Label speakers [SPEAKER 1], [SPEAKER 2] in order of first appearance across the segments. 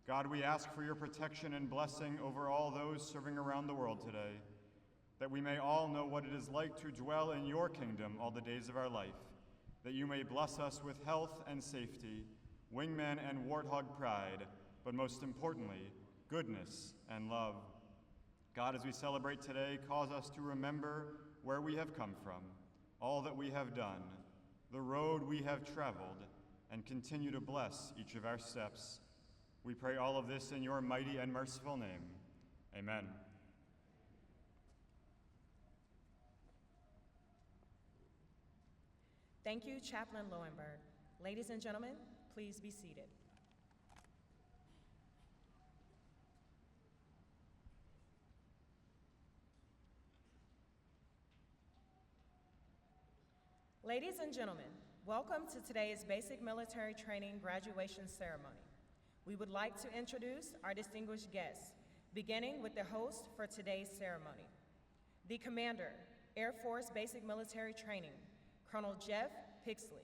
[SPEAKER 1] God, we ask for your protection and blessing over all those serving around the world today, that we may all know what it is like to dwell in your kingdom all the days of our life, that you may bless us with health and safety, wingman and warthog pride, but most importantly, goodness and love. God, as we celebrate today, cause us to remember where we have come from, all that we have done, the road we have traveled, and continue to bless each of our steps. We pray all of this in your mighty and merciful name. Amen.
[SPEAKER 2] Thank you, Chaplain Lowenberg. Ladies and gentlemen, please be seated. Ladies and gentlemen, welcome to today's Basic Military Training Graduation Ceremony. We would like to introduce our distinguished guests, beginning with the host for today's ceremony, the Commander, Air Force Basic Military Training, Colonel Jeff Pixley,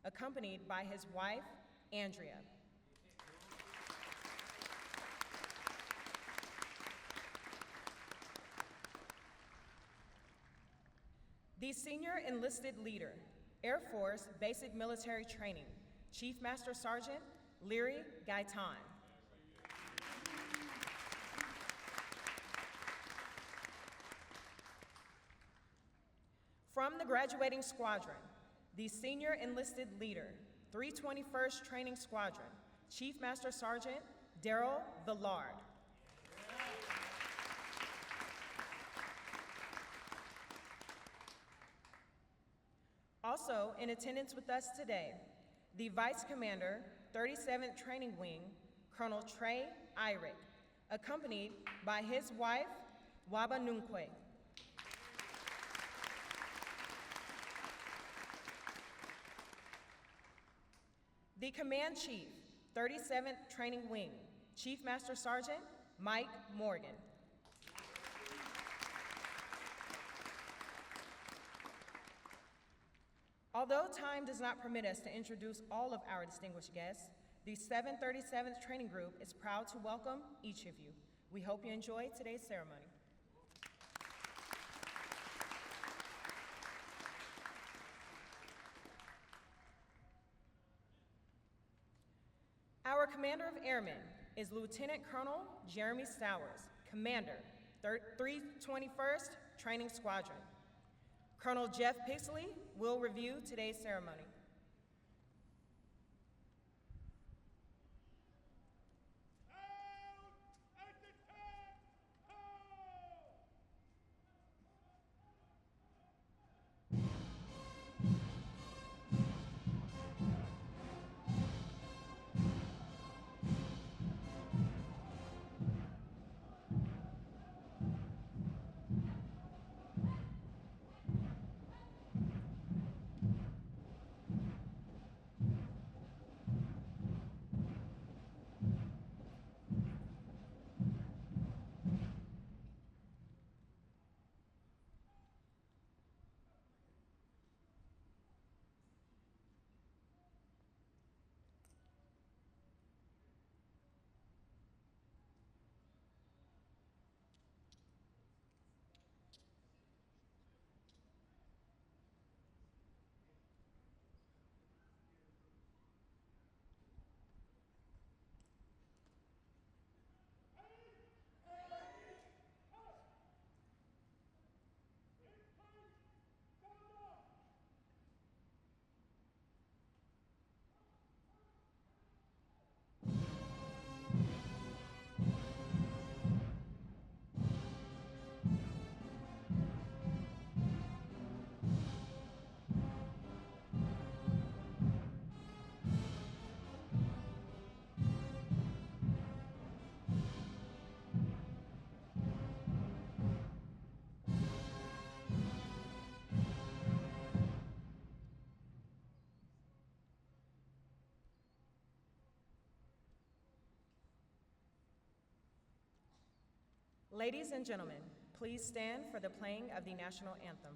[SPEAKER 2] accompanied by his wife, Andrea. The Senior Enlisted Leader, Air Force Basic Military Training, Chief Master Sergeant Leary Guyton. From the graduating squadron, the Senior Enlisted Leader, 321st Training Squadron, Chief Master Sergeant Daryl Villard. Also in attendance with us today, the Vice Commander, 37th Training Wing, Colonel Trey Irick, accompanied by his wife, Waba Nunkwe. The Command Chief, 37th Training Wing, Chief Master Sergeant Mike Morgan. Although time does not permit us to introduce all of our distinguished guests, the 737th Training Group is proud to welcome each of you. We hope you enjoy today's ceremony. Our Commander of Airmen is Lieutenant Colonel Jeremy Stowers, Commander, 321st Training Squadron. Colonel Jeff Pixley will review today's ceremony. Ladies and gentlemen, please stand for the playing of the national anthem.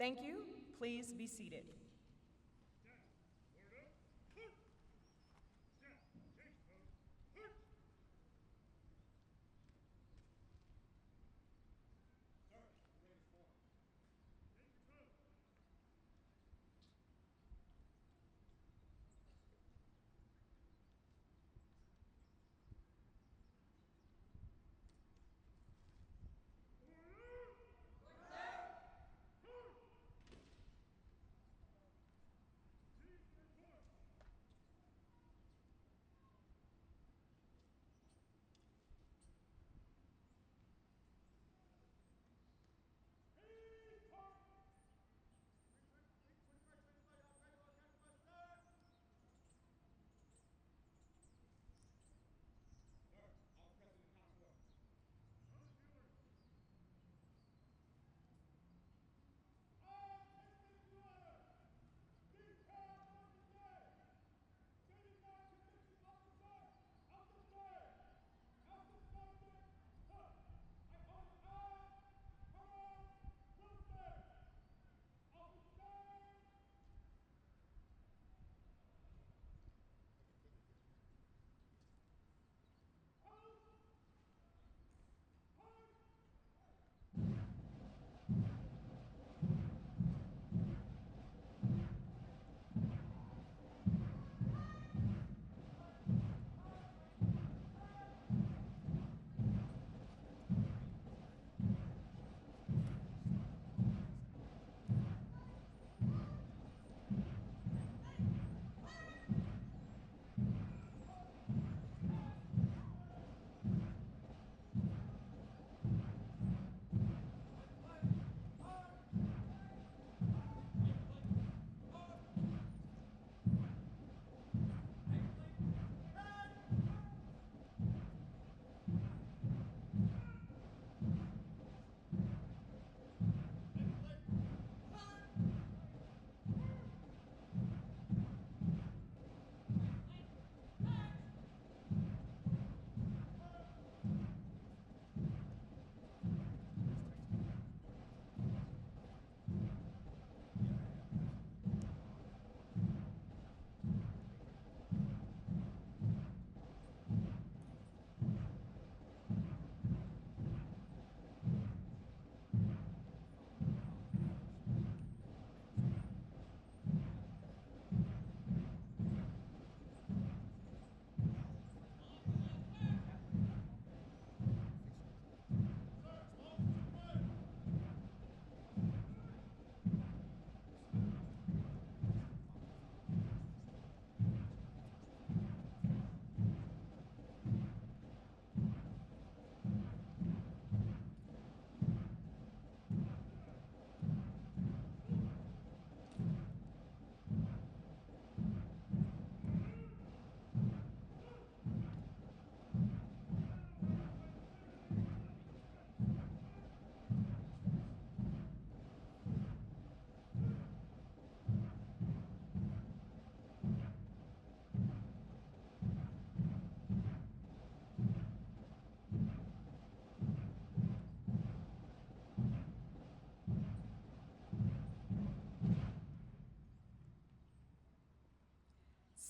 [SPEAKER 2] Thank you. Please be seated.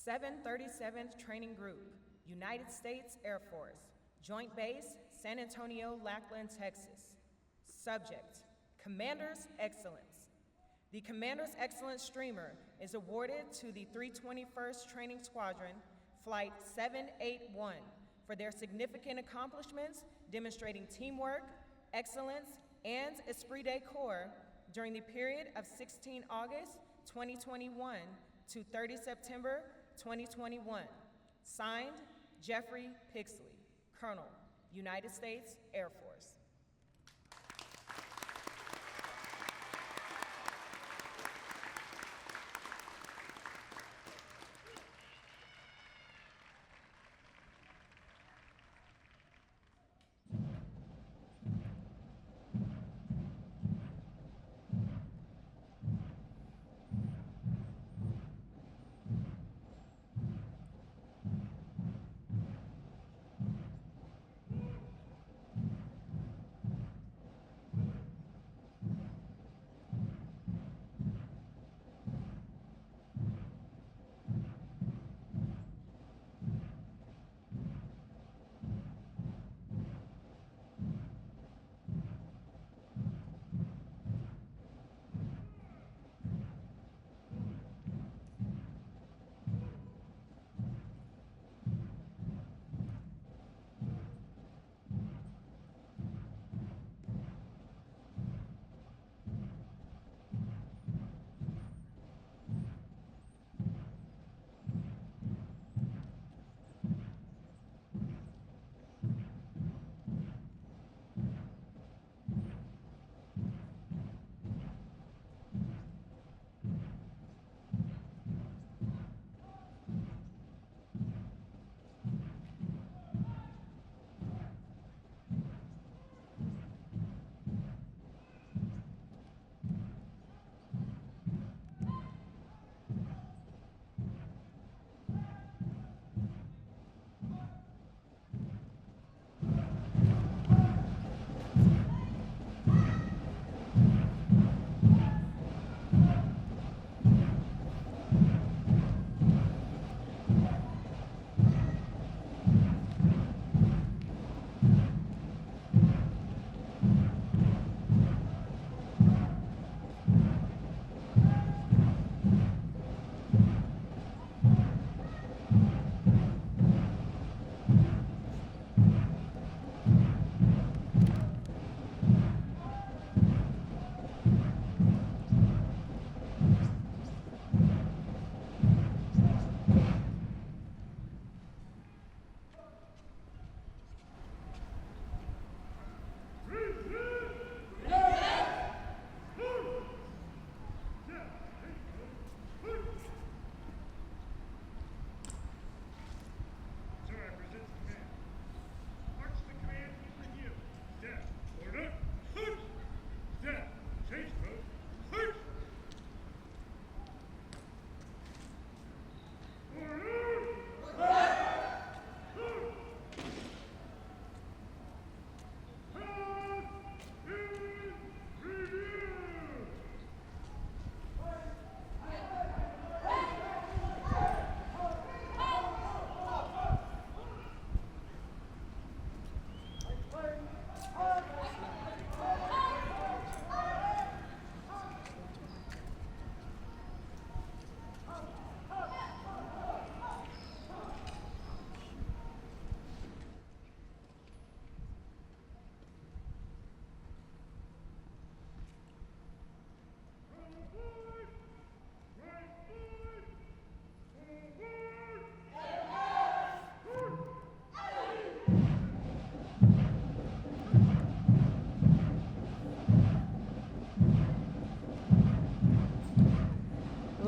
[SPEAKER 2] Seventh 37th Training Group, United States Air Force, Joint Base, San Antonio, Lackland, Texas. Subject, Commander's Excellence. The Commander's Excellence Streamer is awarded to the 321st Training Squadron, Flight 781, for their significant accomplishments demonstrating teamwork, excellence, and esprit de corps during the period of 16 August 2021 to 30 September 2021. Signed, Jeffrey Pixley, Colonel, United States Air Force.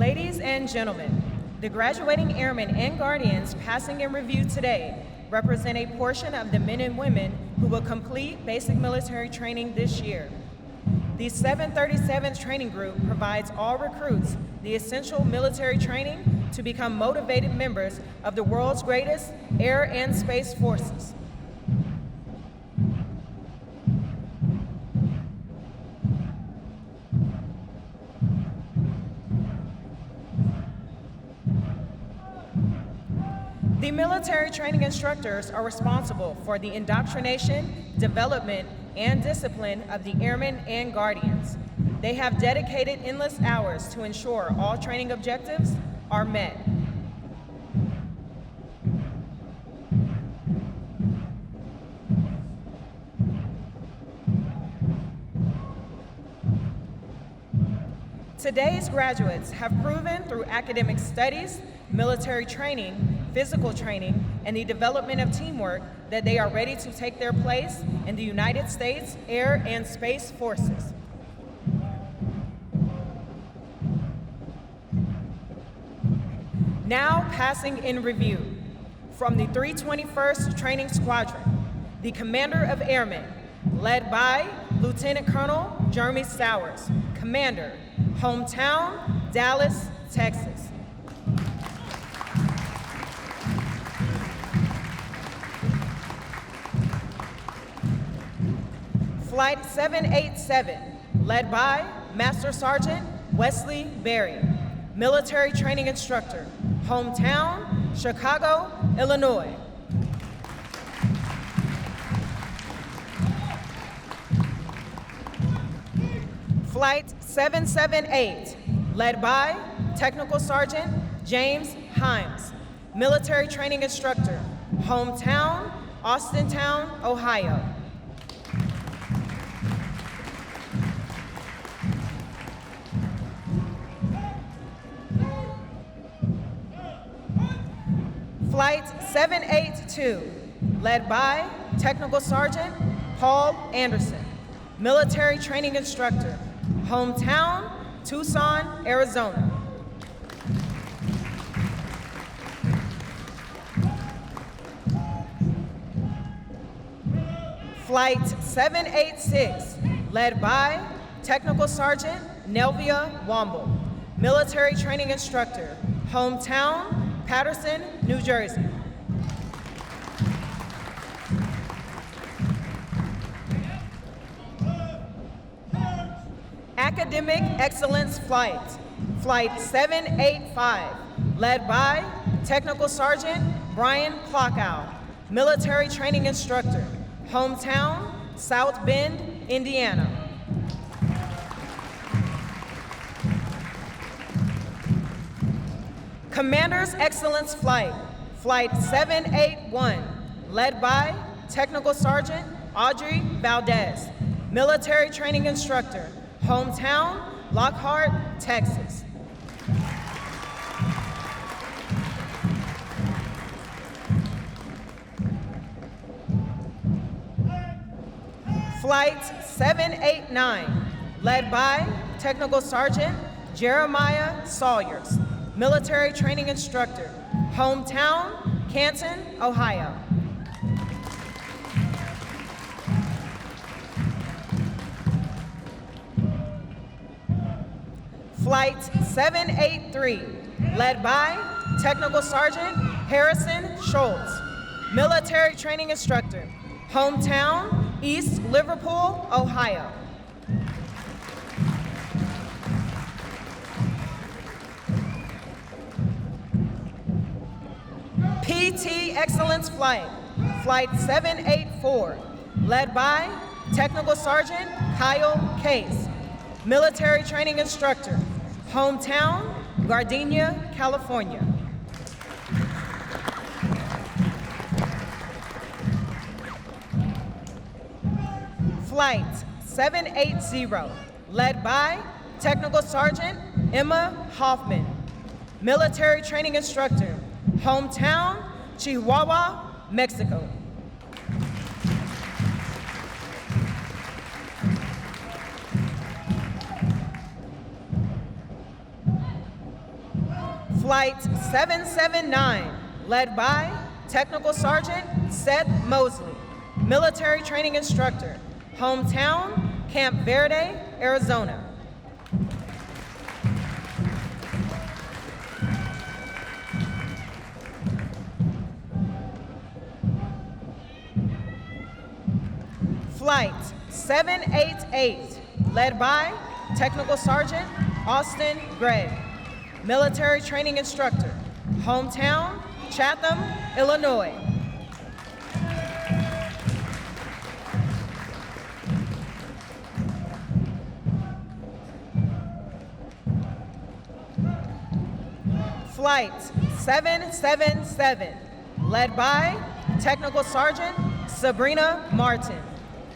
[SPEAKER 2] Ladies and gentlemen, the graduating airmen and guardians passing in review today represent a portion of the men and women who will complete basic military training this year. The 737th Training Group provides all recruits the essential military training to become motivated members of the world's greatest air and space forces. The military training instructors are responsible for the indoctrination, development, and discipline of the airmen and guardians. They have dedicated endless hours to ensure all training objectives are met. Today's graduates have proven through academic studies, military training, physical training, and the development of teamwork that they are ready to take their place in the United States Air and Space Forces. Now passing in review, from the 321st Training Squadron, the Commander of Airmen, led by Lieutenant Colonel Jeremy Stowers, Commander, hometown, Dallas, Texas. Flight 787, led by Master Sergeant Wesley Berry, military training instructor, hometown, Chicago, Illinois. Flight 778, led by Technical Sergeant James Himes, military training instructor, hometown, Austintown, Ohio. Flight 782, led by Technical Sergeant Paul Anderson, military training instructor, hometown, Tucson, Arizona. Flight 786, led by Technical Sergeant Nelvia Womble, military training instructor, hometown, Paterson, New Jersey. Academic Excellence Flight, Flight 785, led by Technical Sergeant Brian Clockow, military training instructor, hometown, South Bend, Indiana. Commander's Excellence Flight, Flight 781, led by Technical Sergeant Audrey Valdez, military training instructor, hometown, Lockhart, Texas. Flight 789, led by Technical Sergeant Jeremiah Sawyers, military training instructor, hometown, Canton, Ohio. Flight 783, led by Technical Sergeant Harrison Schultz, military training instructor, hometown, East Liverpool, Ohio. PT Excellence Flight, Flight 784, led by Technical Sergeant Kyle Case, military training instructor, hometown, Gardena, California. Flight 780, led by Technical Sergeant Emma Hoffman, military training instructor, hometown, Chihuahua, Mexico. Flight 779, led by Technical Sergeant Sept Mosley, Military Training Instructor, hometown, Camp Verde, Arizona. Flight 788, led by Technical Sergeant Austin Gregg, Military Training Instructor, hometown, Chatham, Illinois. Flight 777, led by Technical Sergeant Sabrina Martin,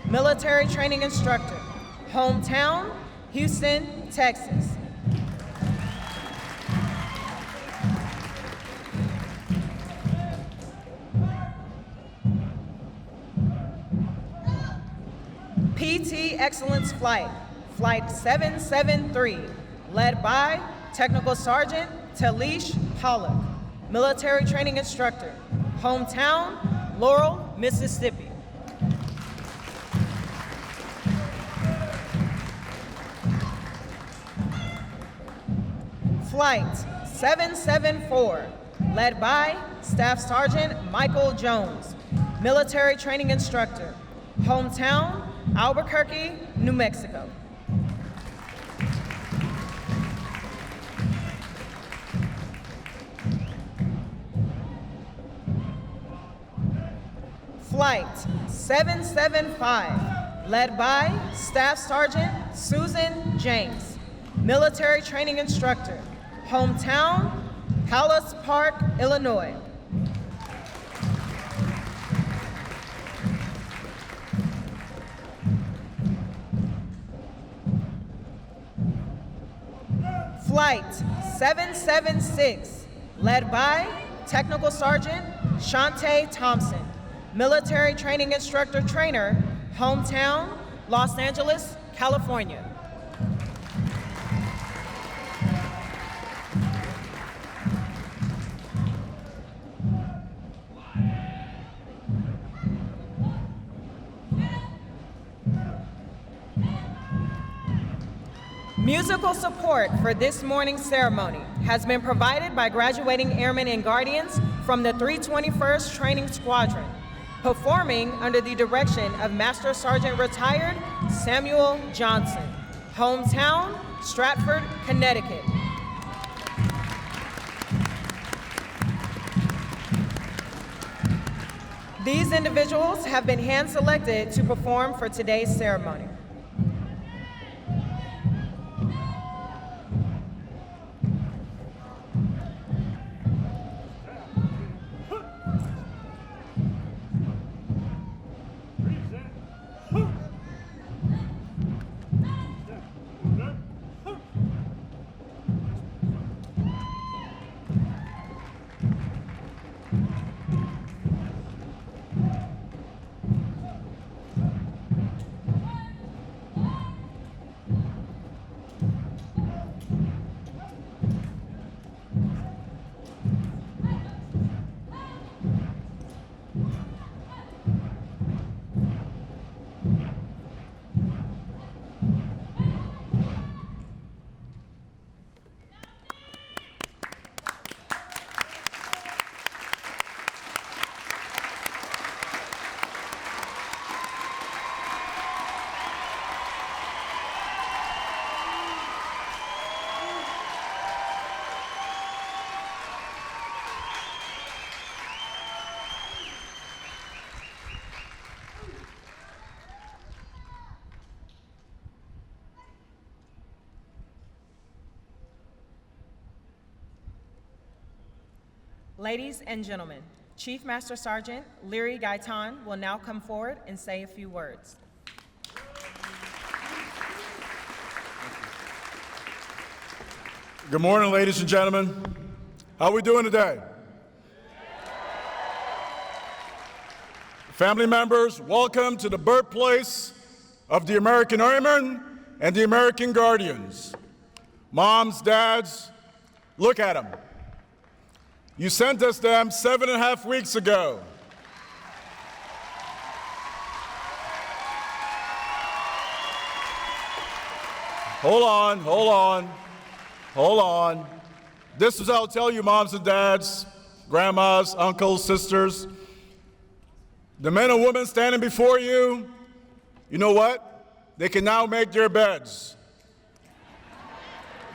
[SPEAKER 2] Military Training Instructor, hometown, Houston, Texas. PT Excellence Flight, Flight 773, led by Technical Sergeant Talish Pollock, Military Training Instructor, hometown, Laurel, Mississippi. Flight 774, led by Staff Sergeant Michael Jones, Military Training Instructor, hometown, Albuquerque, New Mexico. Flight 775, led by Staff Sergeant Susan James, Military Training Instructor, hometown, Palace Park, Illinois. Flight 776, led by Technical Sergeant Shantae Thompson, Military Training Instructor Trainer, hometown, Los Angeles, California. Musical support for this morning's ceremony has been provided by graduating airmen and guardians from the 321st Training Squadron, performing under the direction of Master Sergeant Retired Samuel Johnson, hometown, Stratford, Connecticut. These individuals have been hand-selected to perform for today's ceremony. Ladies and gentlemen, Chief Master Sergeant Leary Guyton will now come forward and say a few words.
[SPEAKER 3] Good morning, ladies and gentlemen. How are we doing today? Family members, welcome to the birthplace of the American Airman and the American Guardians. Moms, dads, look at them. You sent us them 7.5 weeks ago. Hold on. This is what I'll tell you, moms and dads, grandmas, uncles, sisters. The men and women standing before you, you know what? They can now make their beds.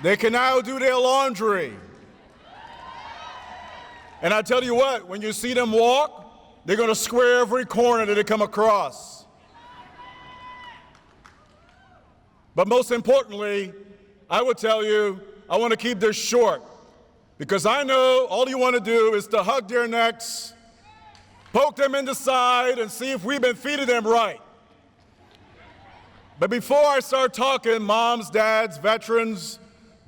[SPEAKER 3] They can now do their laundry. And I tell you what, when you see them walk, they're going to square every corner that they come across. But most importantly, I would tell you, I want to keep this short, because I know all you want to do is to hug their necks, poke them in the side, and see if we've been feeding them right. But before I start talking, moms, dads, veterans,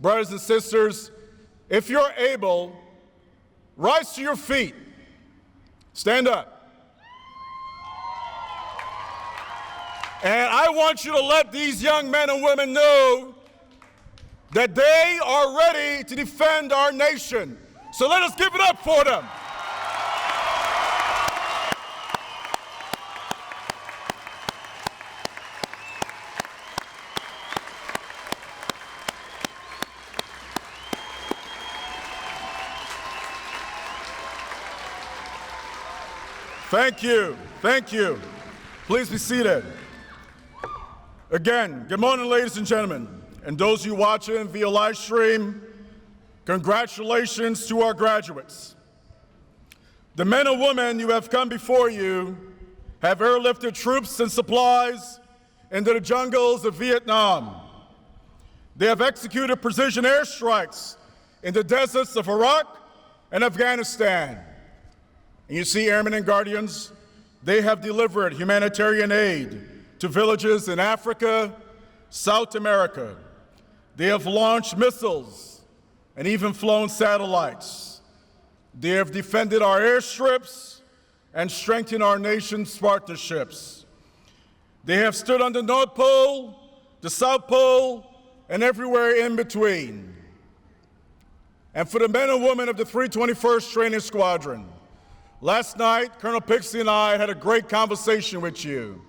[SPEAKER 3] brothers and sisters, if you're able, rise to your feet. Stand up. And I want you to let these young men and women know that they are ready to defend our nation. So let us give it up for them. Thank you. Thank you. Please be seated. Again, good morning, ladies and gentlemen, and those of you watching via live stream, congratulations to our graduates. The men and women who have come before you have airlifted troops and supplies into the jungles of Vietnam. They have executed precision airstrikes in the deserts of Iraq and Afghanistan. And you see, Airmen and Guardians, they have delivered humanitarian aid to villages in Africa, South America. They have launched missiles and even flown satellites. They have defended our airstrips and strengthened our nation's partnerships. They have stood on the North Pole, the South Pole, and everywhere in between. And for the men and women of the 321st Training Squadron, last night, Colonel Pixley and I had a great conversation with you.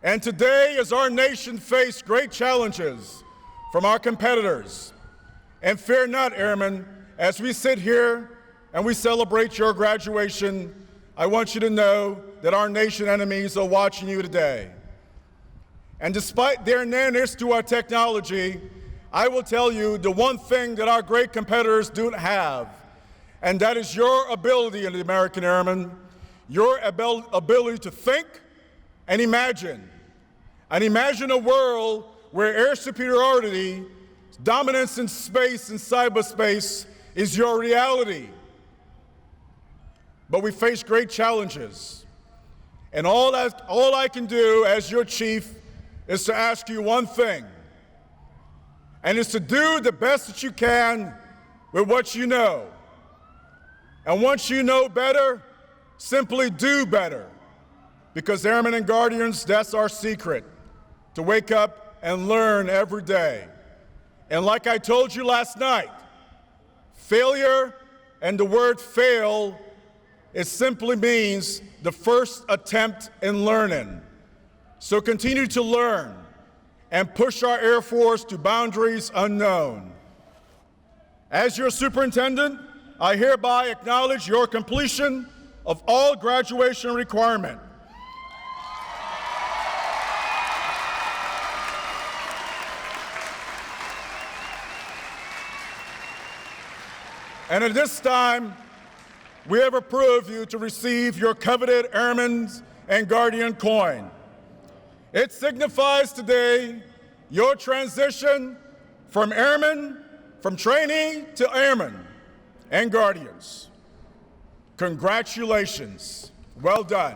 [SPEAKER 3] And today, as our nation faced great challenges from our competitors, and fear not, Airmen, as we sit here and we celebrate your graduation, I want you to know that our nation enemies are watching you today. And despite their nearness to our technology, I will tell you the one thing that our great competitors don't have, and that is your ability in the American Airman, your ability to think and imagine. And imagine a world where air superiority, dominance in space and cyberspace is your reality. But we face great challenges. And all I can do as your chief is to ask you one thing, and it's to do the best that you can with what you know. And once you know better, simply do better. Because Airmen and Guardians, that's our secret, to wake up and learn every day. And like I told you last night, failure and the word fail, it simply means the first attempt in learning. So continue to learn and push our Air Force to boundaries unknown. As your superintendent, I hereby acknowledge your completion of all graduation requirements. And at this time, we have approved you to receive your coveted Airman and Guardian coin. It signifies today your transition from Airman, from trainee to Airman and Guardians. Congratulations. Well done.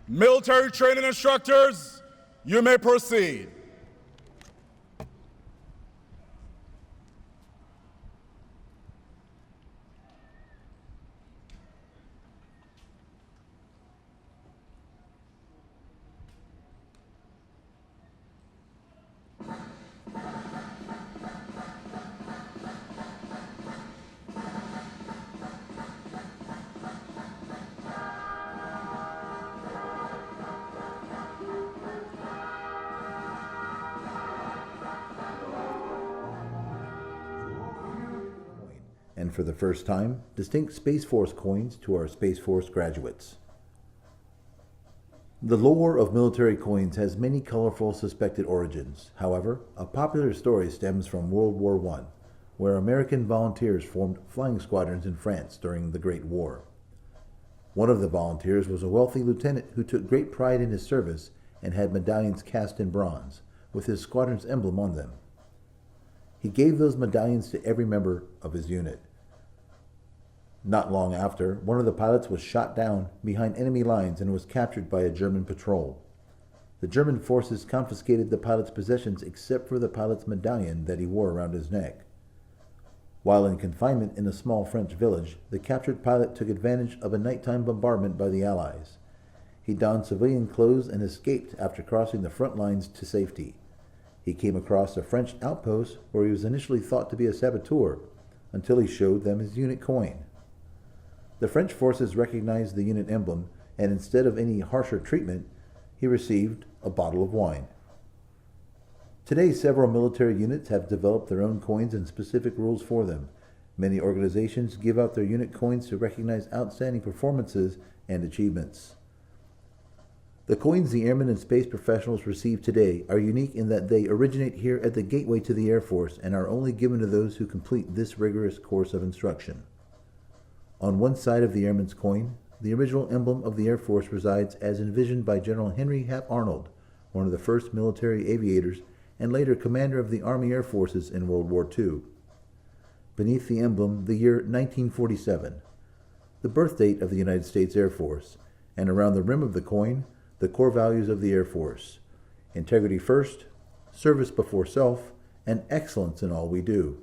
[SPEAKER 3] Military training instructors, you may proceed.
[SPEAKER 4] and for the first time, distinct Space Force coins to our Space Force graduates. The lore of military coins has many colorful suspected origins. However, a popular story stems from World War I, where American volunteers formed flying squadrons in France during the Great War. One of the volunteers was a wealthy lieutenant who took great pride in his service and had medallions cast in bronze, with his squadron's emblem on them. He gave those medallions to every member of his unit. Not long after, one of the pilots was shot down behind enemy lines and was captured by a German patrol. The German forces confiscated the pilot's possessions except for the pilot's medallion that he wore around his neck. While in confinement in a small French village, the captured pilot took advantage of a nighttime bombardment by the Allies. He donned civilian clothes and escaped after crossing the front lines to safety. He came across a French outpost where he was initially thought to be a saboteur, until he showed them his unit coin. The French forces recognized the unit emblem, and instead of any harsher treatment, he received a bottle of wine. Today, several military units have developed their own coins and specific rules for them. Many organizations give out their unit coins to recognize outstanding performances and achievements. The coins the airmen and space professionals receive today are unique in that they originate here at the gateway to the Air Force and are only given to those who complete this rigorous course of instruction. On one side of the airman's coin, the original emblem of the Air Force resides as envisioned by General Henry Hap Arnold, one of the first military aviators and later commander of the Army Air Forces in World War II. Beneath the emblem, the year 1947, the birth date of the United States Air Force, and around the rim of the coin, the core values of the Air Force: integrity first, service before self, and excellence in all we do.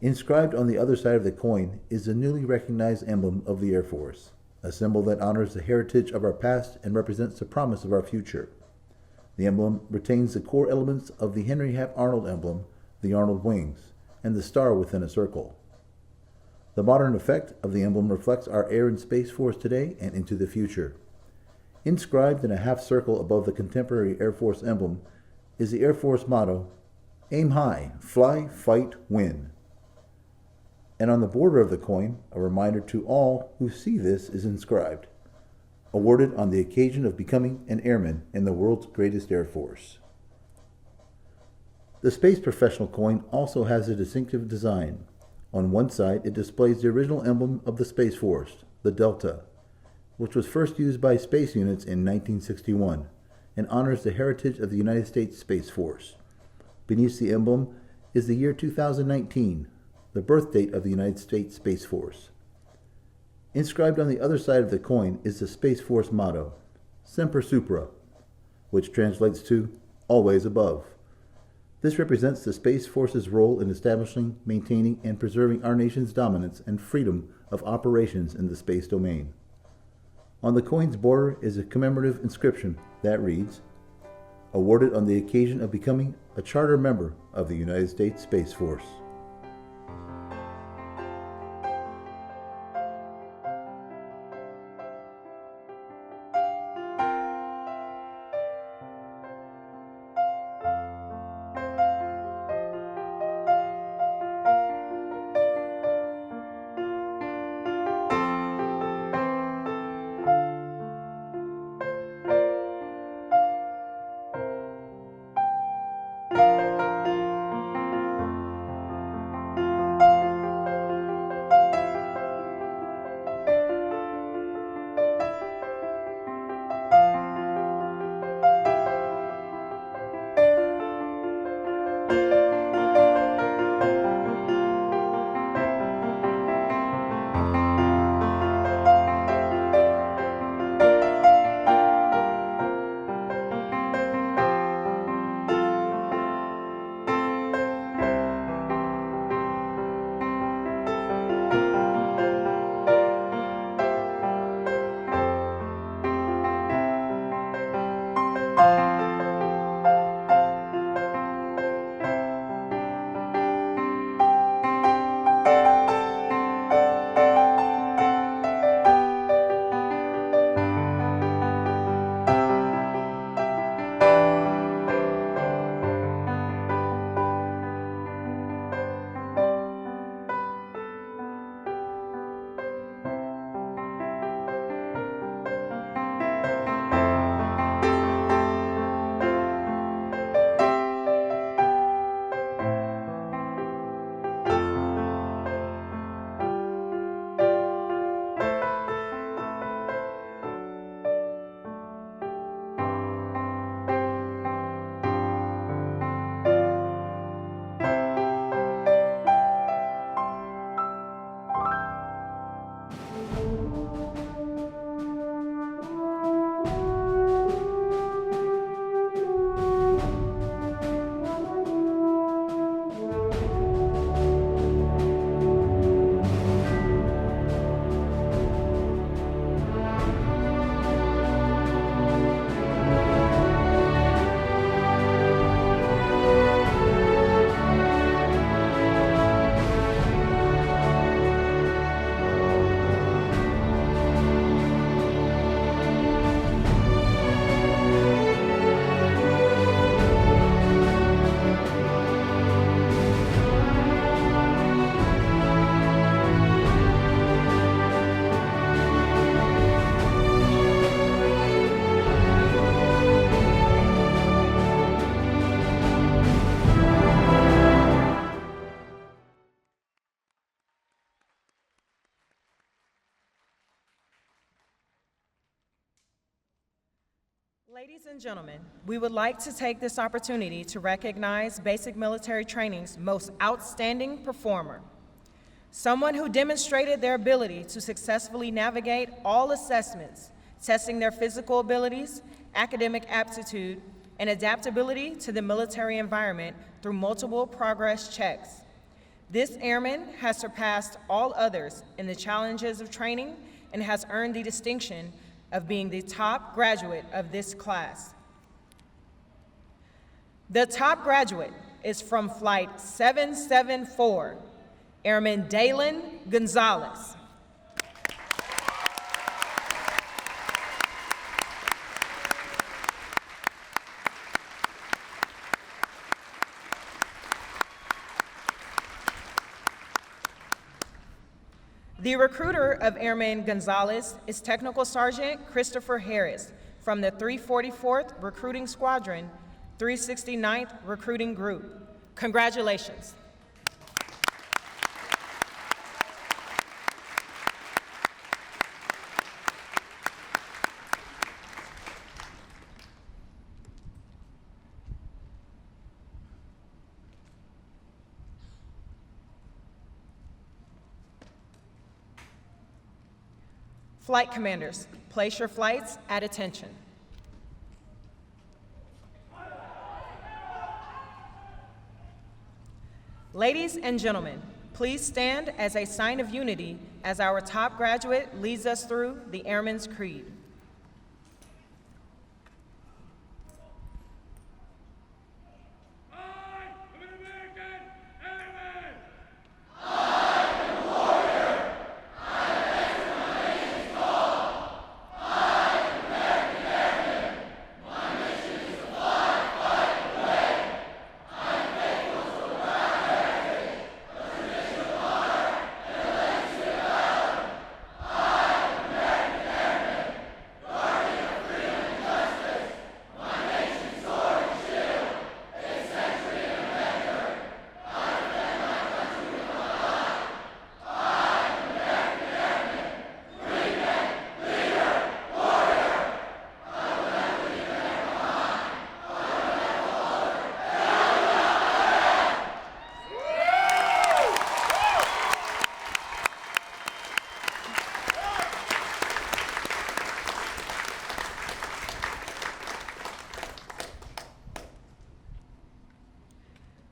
[SPEAKER 4] Inscribed on the other side of the coin is the newly recognized emblem of the Air Force, a symbol that honors the heritage of our past and represents the promise of our future. The emblem retains the core elements of the Henry Hap Arnold emblem, the Arnold wings, and the star within a circle. The modern effect of the emblem reflects our Air and Space Force today and into the future. Inscribed in a half circle above the contemporary Air Force emblem is the Air Force motto, "Aim high, fly, fight, win." And on the border of the coin, a reminder to all who see this is inscribed, "Awarded on the occasion of becoming an airman in the world's greatest Air Force." The Space Professional coin also has a distinctive design. On one side, it displays the original emblem of the Space Force, the Delta, which was first used by space units in 1961, and honors the heritage of the United States Space Force. Beneath the emblem is the year 2019, the birth date of the United States Space Force. Inscribed on the other side of the coin is the Space Force motto, "Semper Supra," which translates to "always above." This represents the Space Force's role in establishing, maintaining, and preserving our nation's dominance and freedom of operations in the space domain. On the coin's border is a commemorative inscription that reads, "Awarded on the occasion of becoming a charter member of the United States Space Force."
[SPEAKER 2] Ladies and gentlemen, we would like to take this opportunity to recognize basic military training's most outstanding performer, someone who demonstrated their ability to successfully navigate all assessments, testing their physical abilities, academic aptitude, and adaptability to the military environment through multiple progress checks. This airman has surpassed all others in the challenges of training and has earned the distinction of being the top graduate of this class. The top graduate is from Flight 774, Airman Dalen Gonzalez. The recruiter of Airman Gonzalez is Technical Sergeant Christopher Harris from the 344th Recruiting Squadron, 369th Recruiting Group. Congratulations. Flight commanders, place your flights at attention. Ladies and gentlemen, please stand as a sign of unity as our top graduate leads us through the Airman's Creed.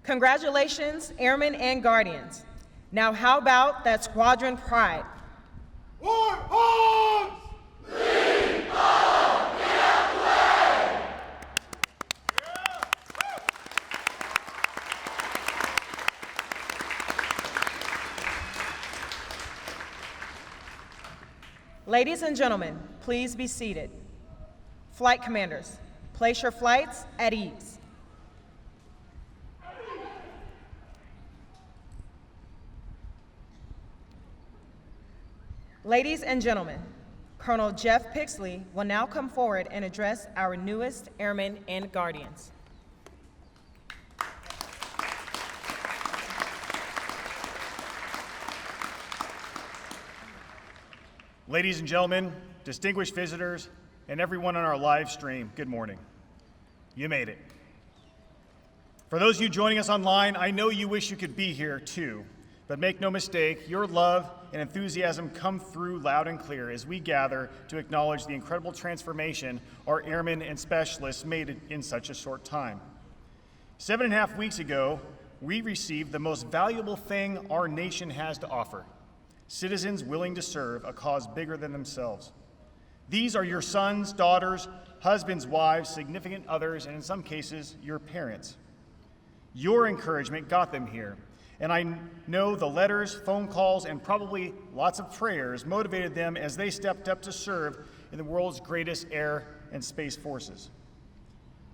[SPEAKER 2] Congratulations, Airmen and Guardians. Now how about that squadron pride?
[SPEAKER 3] War arms!
[SPEAKER 5] Lead, follow, get out the way!
[SPEAKER 2] Ladies and gentlemen, please be seated. Flight commanders, place your flights at ease. Ladies and gentlemen, Colonel Jeff Pixley will now come forward and address our newest Airmen and Guardians.
[SPEAKER 6] Ladies and gentlemen, distinguished visitors, and everyone on our live stream, good morning. You made it. For those of you joining us online, I know you wish you could be here too, but make no mistake, your love and enthusiasm come through loud and clear as we gather to acknowledge the incredible transformation our airmen and specialists made in such a short time. 7.5 weeks ago, we received the most valuable thing our nation has to offer: citizens willing to serve a cause bigger than themselves. These are your sons, daughters, husbands, wives, significant others, and in some cases, your parents. Your encouragement got them here, and I know the letters, phone calls, and probably lots of prayers motivated them as they stepped up to serve in the world's greatest air and space forces.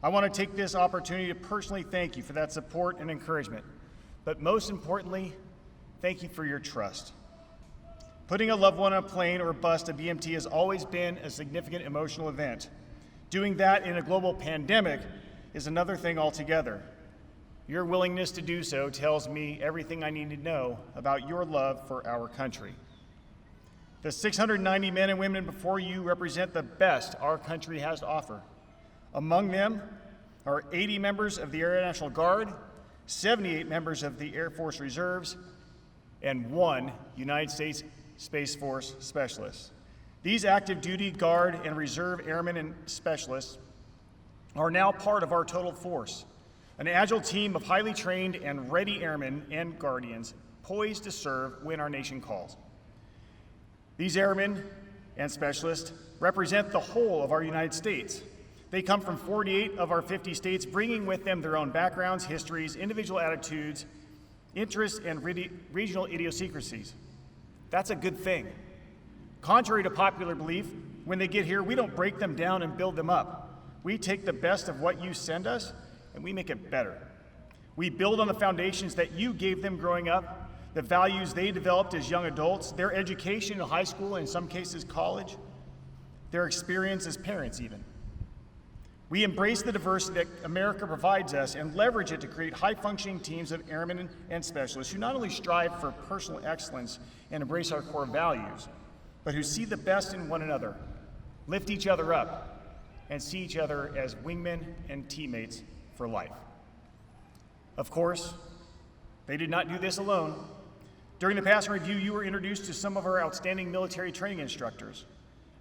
[SPEAKER 6] I want to take this opportunity to personally thank you for that support and encouragement, but most importantly, thank you for your trust. Putting a loved one on a plane or bus to BMT has always been a significant emotional event. Doing that in a global pandemic is another thing altogether. Your willingness to do so tells me everything I need to know about your love for our country. The 690 men and women before you represent the best our country has to offer. Among them are 80 members of the Air National Guard, 78 members of the Air Force Reserves, and 1 United States Space Force specialist. These active duty Guard and Reserve airmen and specialists are now part of our total force, an agile team of highly trained and ready airmen and guardians poised to serve when our nation calls. These airmen and specialists represent the whole of our United States. They come from 48 of our 50 states, bringing with them their own backgrounds, histories, individual attitudes, interests, and regional idiosyncrasies. That's a good thing. Contrary to popular belief, when they get here, we don't break them down and build them up. We take the best of what you send us and we make it better. We build on the foundations that you gave them growing up, the values they developed as young adults, their education in high school, in some cases college, their experience as parents even. We embrace the diversity that America provides us and leverage it to create high-functioning teams of airmen and specialists who not only strive for personal excellence and embrace our core values, but who see the best in one another, lift each other up, and see each other as wingmen and teammates for life. Of course, they did not do this alone. During the passing review, you were introduced to some of our outstanding military training instructors.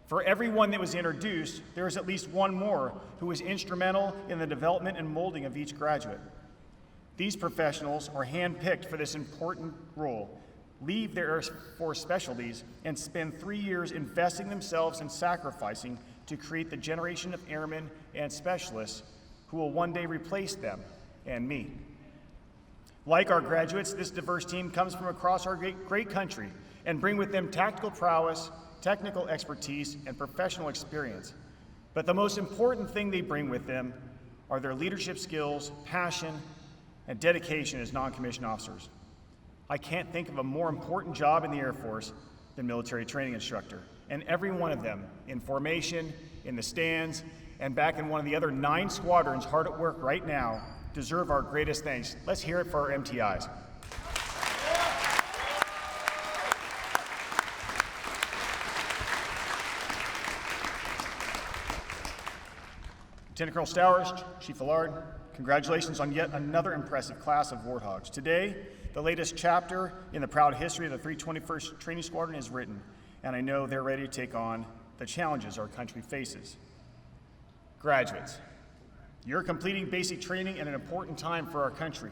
[SPEAKER 6] For every one that was introduced, there is at least one more who was instrumental in the development and molding of each graduate. These professionals are handpicked for this important role, leave their Air Force specialties, and spend 3 years investing themselves and sacrificing to create the generation of airmen and specialists who will one day replace them and me. Like our graduates, this diverse team comes from across our great country and bring with them tactical prowess, technical expertise, and professional experience. But the most important thing they bring with them are their leadership skills, passion, and dedication as non-commissioned officers. I can't think of a more important job in the Air Force than military training instructor. And every one of them, in formation, in the stands, and back in one of the other 9 squadrons hard at work right now, deserve our greatest thanks. Let's hear it for our MTIs. Lieutenant Colonel Stowers, Chief Allard, congratulations on yet another impressive class of Warthogs. Today, the latest chapter in the proud history of the 321st Training Squadron is written, and I know they're ready to take on the challenges our country faces. Graduates, you're completing basic training at an important time for our country.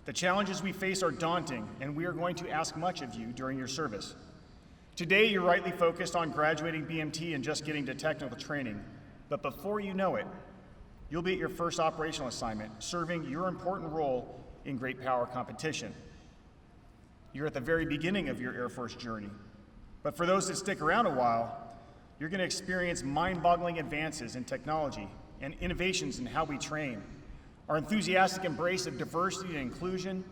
[SPEAKER 6] The challenges we face are daunting, and we are going to ask much of you during your service. Today, you're rightly focused on graduating BMT and just getting to technical training. But before you know it, you'll be at your first operational assignment, serving your important role in great power competition. You're at the very beginning of your Air Force journey. But for those that stick around a while, you're going to experience mind-boggling advances in technology and innovations in how we train. Our enthusiastic embrace of diversity and inclusion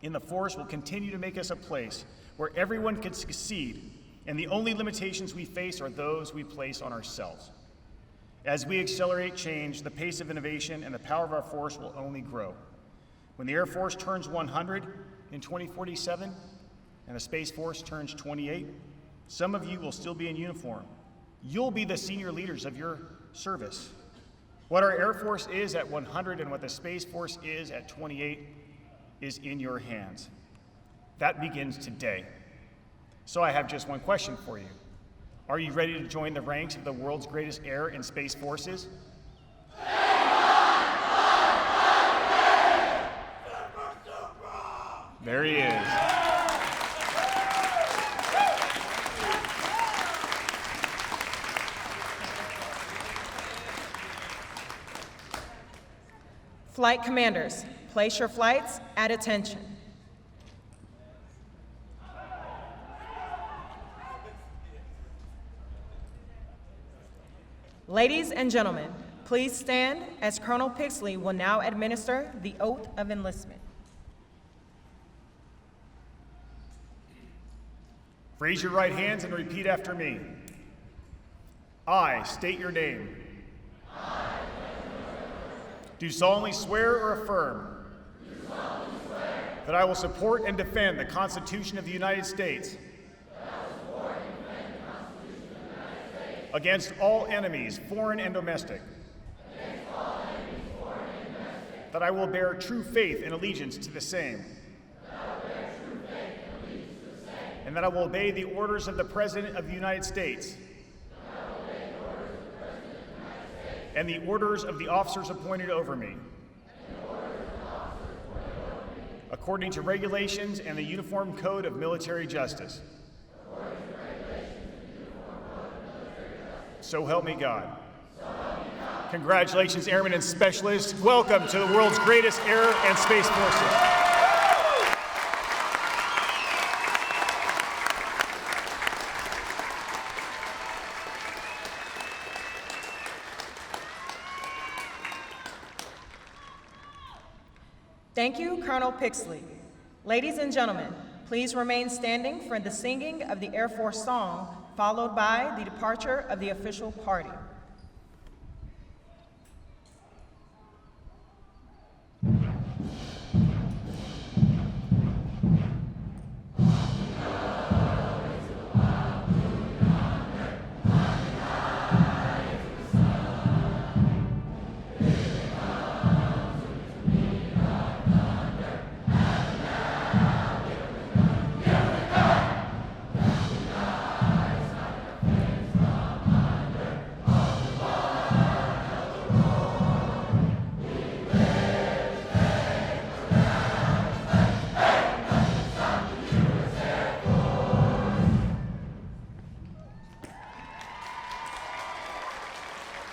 [SPEAKER 6] in the force will continue to make us a place where everyone can succeed, and the only limitations we face are those we place on ourselves. As we accelerate change, the pace of innovation and the power of our force will only grow. When the Air Force turns 100 in 2047 and the Space Force turns 28, some of you will still be in uniform. You'll be the senior leaders of your service. What our Air Force is at 100 and what the Space Force is at 28 is in your hands. That begins today. So I have just one question for you. Are you ready to join the ranks of the world's greatest air and space forces? There he is.
[SPEAKER 2] Flight commanders, place your flights at attention. Ladies and gentlemen, please stand as Colonel Pixley will now administer the oath of enlistment.
[SPEAKER 6] Raise your right hands and repeat after me. I state your name. Do solemnly swear or affirm that I will support and defend the Constitution of the United States against all enemies, foreign and domestic, that I will bear true faith and allegiance to the same, and that I will obey the orders of the President of the United States and the orders of the officers appointed over me, according to regulations and the Uniform Code of Military Justice. So help me God. Congratulations, Airmen and Specialists. Welcome to the world's greatest air and space forces.
[SPEAKER 2] Thank you, Colonel Pixley. Ladies and gentlemen, please remain standing for the singing of the Air Force song, followed by the departure of the official party.